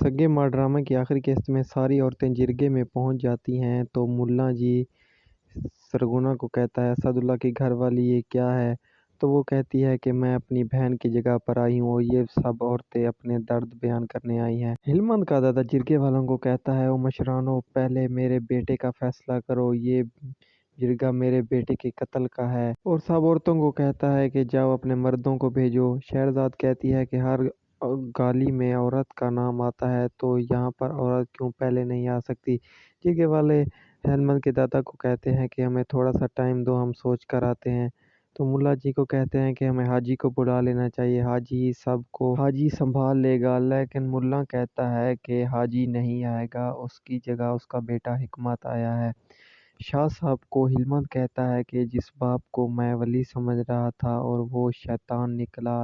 سگے ماں ڈرامہ کی آخری قسط میں ساری عورتیں جرگے میں پہنچ جاتی ہیں تو ملا جی سرگنا کو کہتا ہے اسد اللہ کی گھر والی یہ کیا ہے؟ تو وہ کہتی ہے کہ میں اپنی بہن کی جگہ پر آئی ہوں اور یہ سب عورتیں اپنے درد بیان کرنے آئی ہیں۔ ہلمند کا دادا جرگے والوں کو کہتا ہے او مشرانو پہلے میرے بیٹے کا فیصلہ کرو، یہ جرگہ میرے بیٹے کے قتل کا ہے۔ اور سب عورتوں کو کہتا ہے کہ جاؤ اپنے مردوں کو بھیجو۔ شہرزاد کہتی ہے کہ ہر گالی میں عورت کا نام آتا ہے تو یہاں پر عورت کیوں پہلے نہیں آ سکتی؟ جرگے والے ہلمند کے دادا کو کہتے ہیں کہ ہمیں تھوڑا سا ٹائم دو، ہم سوچ کر آتے ہیں۔ تو ملا جی کو کہتے ہیں کہ ہمیں حاجی کو بلا لینا چاہیے، حاجی سنبھال لے گا، لیکن ملا کہتا ہے کہ حاجی نہیں آئے گا، اس کی جگہ اس کا بیٹا حکمت آیا ہے۔ شاہ صاحب کو ہلمند کہتا ہے کہ جس باپ کو میں ولی سمجھ رہا تھا اور وہ شیطان نکلا،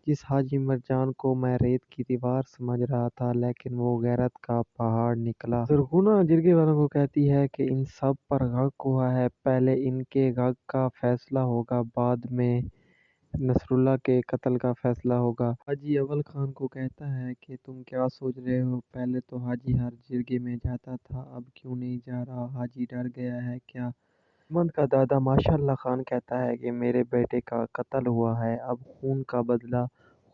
جس حاجی مرجان کو میں ریت کی دیوار سمجھ رہا تھا لیکن وہ غیرت کا پہاڑ نکلا۔ زرغونہ جرگے والوں کو کہتی ہے کہ ان سب پر غق ہوا ہے، پہلے ان کے غق کا فیصلہ ہوگا، بعد میں نصر اللہ کے قتل کا فیصلہ ہوگا۔ حاجی اول خان کو کہتا ہے کہ تم کیا سوچ رہے ہو؟ پہلے تو حاجی ہر جرگے میں جاتا تھا، اب کیوں نہیں جا رہا؟ حاجی ڈر گیا ہے کیا؟ ہلمند کا دادا ماشاء اللہ خان کہتا ہے کہ میرے بیٹے کا قتل ہوا ہے، اب خون کا بدلہ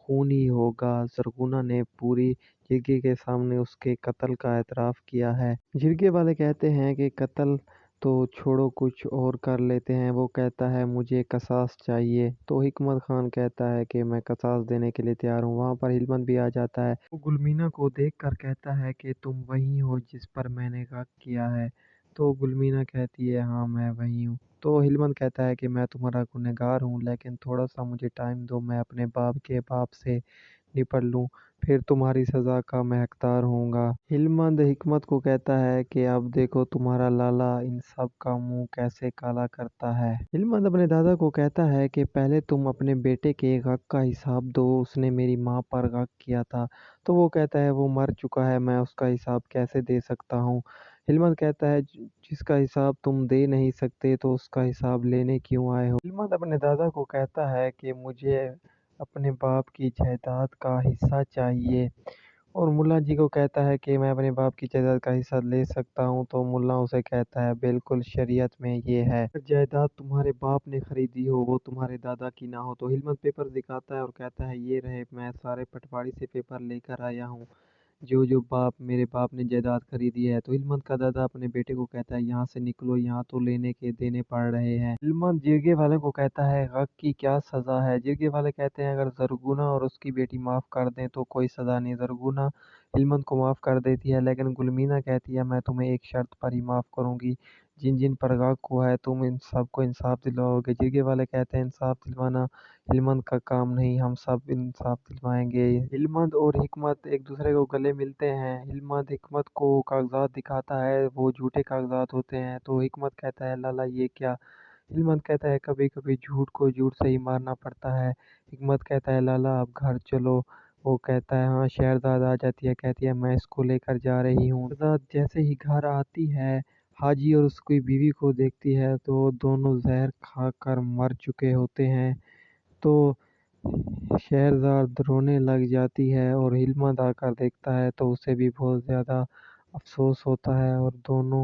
خون ہی ہوگا۔ زرغونہ نے پوری جرگے کے سامنے اس کے قتل کا اعتراف کیا ہے۔ جرگے والے کہتے ہیں کہ قتل تو چھوڑو کچھ اور کر لیتے ہیں۔ وہ کہتا ہے مجھے قصاص چاہیے۔ تو حکمت خان کہتا ہے کہ میں قصاص دینے کے لیے تیار ہوں۔ وہاں پر ہلمند بھی آ جاتا ہے۔ وہ گلمینا کو دیکھ کر کہتا ہے کہ تم وہی ہو جس پر میں نے غق کیا ہے؟ تو گلمینا کہتی ہے ہاں میں وہی ہوں۔ تو ہلمند کہتا ہے کہ میں تمہارا گنہگار ہوں، لیکن تھوڑا سا مجھے ٹائم دو، میں اپنے باپ سے نپٹ لوں، پھر تمہاری سزا کا میں حقدار ہوں گا۔ ہلمند حکمت کو کہتا ہے کہ اب دیکھو تمہارا لالا ان سب کا منہ کیسے کالا کرتا ہے۔ ہلمند اپنے دادا کو کہتا ہے کہ پہلے تم اپنے بیٹے کے غق کا حساب دو، اس نے میری ماں پر غق کیا تھا۔ تو وہ کہتا ہے وہ مر چکا ہے، میں اس کا حساب کیسے دے سکتا ہوں؟ ہلمند کہتا ہے جس کا حساب تم دے نہیں سکتے تو اس کا حساب لینے کیوں آئے ہو؟ ہلمند اپنے دادا کو کہتا ہے کہ مجھے اپنے باپ کی جائیداد کا حصہ چاہیے، اور ملا جی کو کہتا ہے کہ میں اپنے باپ کی جائیداد کا حصہ لے سکتا ہوں۔ تو ملا اسے کہتا ہے بالکل، شریعت میں یہ ہے، اگر جائیداد تمہارے باپ نے خریدی ہو وہ تمہارے دادا کی نہ ہو۔ تو ہلمند پیپر دکھاتا ہے اور کہتا ہے یہ رہے، میں سارے پٹواری سے پیپر لے کر آیا ہوں، جو میرے باپ نے جائیداد خریدی ہے۔ تو ہلمند کا دادا اپنے بیٹے کو کہتا ہے یہاں سے نکلو، یہاں تو لینے کے دینے پڑ رہے ہیں۔ ہلمند جرگے والے کو کہتا ہے غق کی کیا سزا ہے؟ جرگے والے کہتے ہیں اگر زرغونہ اور اس کی بیٹی معاف کر دیں تو کوئی سزا نہیں۔ زرغونہ ہلمند کو معاف کر دیتی ہے، لیکن گلمینا کہتی ہے میں تمہیں ایک شرط پر ہی معاف کروں گی، جن پر غق ہوا ہے تم ان سب کو انصاف دلواؤ گے۔ جرگے والے کہتے ہیں انصاف دلوانا ہلمند کا کام نہیں، ہم سب انصاف دلوائیں گے۔ ہلمند اور حکمت ایک دوسرے کو گلے ملتے ہیں۔ ہلمند حکمت کو کاغذات دکھاتا ہے، وہ جھوٹے کاغذات ہوتے ہیں۔ تو حکمت کہتا ہے لالا یہ کیا؟ ہلمند کہتا ہے کبھی کبھی جھوٹ کو جھوٹ سے ہی مارنا پڑتا ہے۔ حکمت کہتا ہے لالا اب گھر چلو۔ وہ کہتا ہے ہاں۔ شہرزاد آ جاتی ہے، کہتی ہے میں اس کو لے کر جا رہی ہوں۔ شہرزاد جیسے ہی گھر آتی ہے حاجی اور اس کی بیوی کو دیکھتی ہے تو دونوں زہر کھا کر مر چکے ہوتے ہیں۔ تو شہرزاد رونے لگ جاتی ہے اور ہلمند آ کر دیکھتا ہے تو اسے بھی بہت زیادہ افسوس ہوتا ہے اور دونوں